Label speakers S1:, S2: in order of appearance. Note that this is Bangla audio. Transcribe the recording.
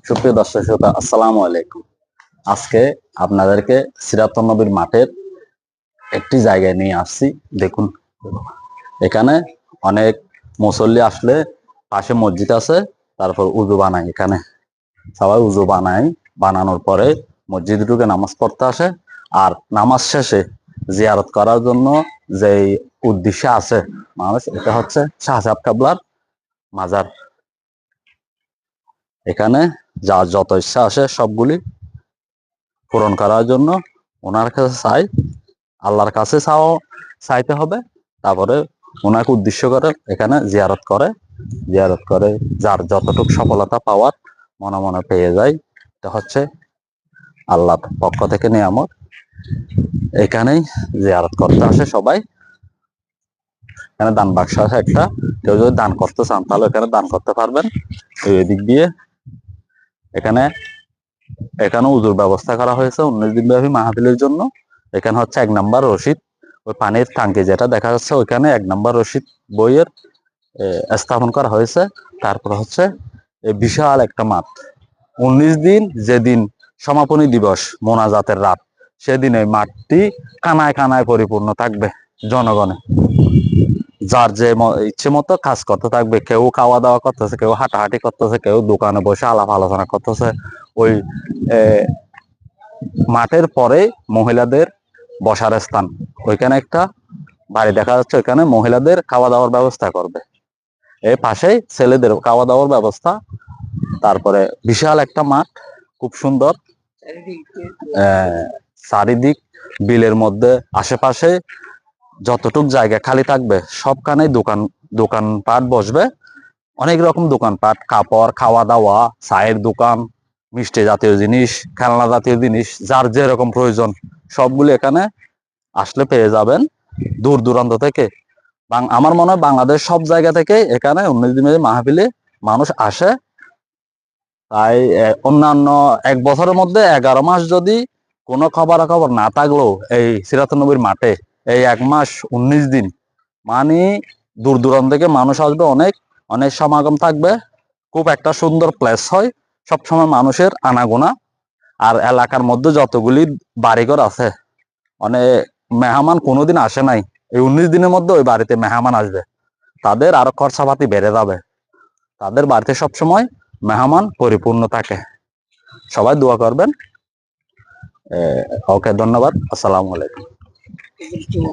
S1: সুপ্রিয় দর্শক শ্রোতা, আসসালামু আলাইকুম। আজকে আপনাদেরকে সিরাতুন নবীর মাঠের একটি জায়গায় নিয়ে আসছি। দেখুন, এখানে অনেক মুসল্লি আসলে পাশে মসজিদ আছে, তারপর উজু বানায়। এখানে সবাই উজু বানায়, বানানোর পরে মসজিদে ঢুকে নামাজ পড়তে আসে। আর নামাজ শেষে জিয়ারত করার জন্য যেই উদ্দেশ্য আছে মানুষ, এটা হচ্ছে শাহজাদ কাবলার মাজার। এখানে যার যত ইচ্ছা আসে সবগুলি পূরণ করার জন্য ওনার কাছে চাই, আল্লাহর কাছে চাইতে হবে। তারপরে ওনাকে উদ্দেশ্য করে এখানে জিয়ারত করে যার যতটুকু সফলতা পাওয়ার মনে মনে পেয়ে যায়। এটা হচ্ছে আল্লাহর পক্ষ থেকে নিয়ামত। এখানেই জিয়ারত করতে আসে সবাই। এখানে দান বাক্স আছে একটা, কেউ যদি দান করতে চান তাহলে এখানে দান করতে পারবেন। এই দিক দিয়ে এখানে এখানে উজুর ব্যবস্থা করা হয়েছে 19 দিন ব্যাপী মাহফিলের জন্য। এখানে হচ্ছে 1 নাম্বার রশিদ, ওই পানির ট্যাঙ্কি যেটা দেখা যাচ্ছে ওইখানে 1 নাম্বার রশিদ বইয়ের স্থাপন করা হয়েছে। তারপর হচ্ছে এই বিশাল একটা মাঠ। 19 দিন যেদিন সমাপনী দিবস, মোনাজাতের রাত, সেদিন এই মাঠটি কানায় কানায় পরিপূর্ণ থাকবে জনগণে। যার যে ইচ্ছে মতো কাজ করতে থাকবে, কেউ খাওয়া দাওয়া করতেছে, কেউ হাঁটাহাঁটি করতেছে, কেউ দোকানে বসে আলাপ আলোচনা করতেছে। ওই মাঠের পরে মহিলাদের বসার স্থান, ওইখানে একটা বাড়ি দেখা যাচ্ছে, ওইখানে মহিলাদের খাওয়া দাওয়ার ব্যবস্থা করবে। এই পাশেই ছেলেদের খাওয়া দাওয়ার ব্যবস্থা। তারপরে বিশাল একটা মাঠ, খুব সুন্দর। চারিদিক বিলের মধ্যে, আশেপাশে যতটুক জায়গা খালি থাকবে সবখানেই দোকানপাট বসবে। অনেক রকম দোকানপাট, কাপড়, খাওয়া দাওয়া, চায়ের দোকান, মিষ্টি জাতীয় জিনিস, খেলনা জাতীয় জিনিস, যার যেরকম প্রয়োজন সবগুলি এখানে আসলে পেয়ে যাবেন দূর দূরান্ত থেকে। আমার মনে হয় বাংলাদেশ সব জায়গা থেকে এখানে 19 দিনের মাহফিলে মানুষ আসে। তাই অন্যান্য এক বছরের মধ্যে 11 মাস যদি কোনো খবরাখবর না থাকলেও এই সিরাতুন নবীর মাঠে এই 1 মাস 19 দিন মানে দূর দূরান্ত থেকে মানুষ আসবে, অনেক অনেক সমাগম থাকবে। খুব একটা সুন্দর প্লেস হয়, সবসময় মানুষের আনাগোনা। আর এলাকার মধ্যে যতগুলি বাড়িঘর আছে, অনেক মেহমান কোনোদিন আসে নাই, এই 19 দিনের মধ্যে ওই বাড়িতে মেহমান আসবে। তাদের আরো খরচাপাতি বেড়ে যাবে। তাদের বাড়িতে সবসময় মেহমান পরিপূর্ণ থাকে। সবাই দোয়া করবেন। ওকে, ধন্যবাদ। আসসালামু আলাইকুম।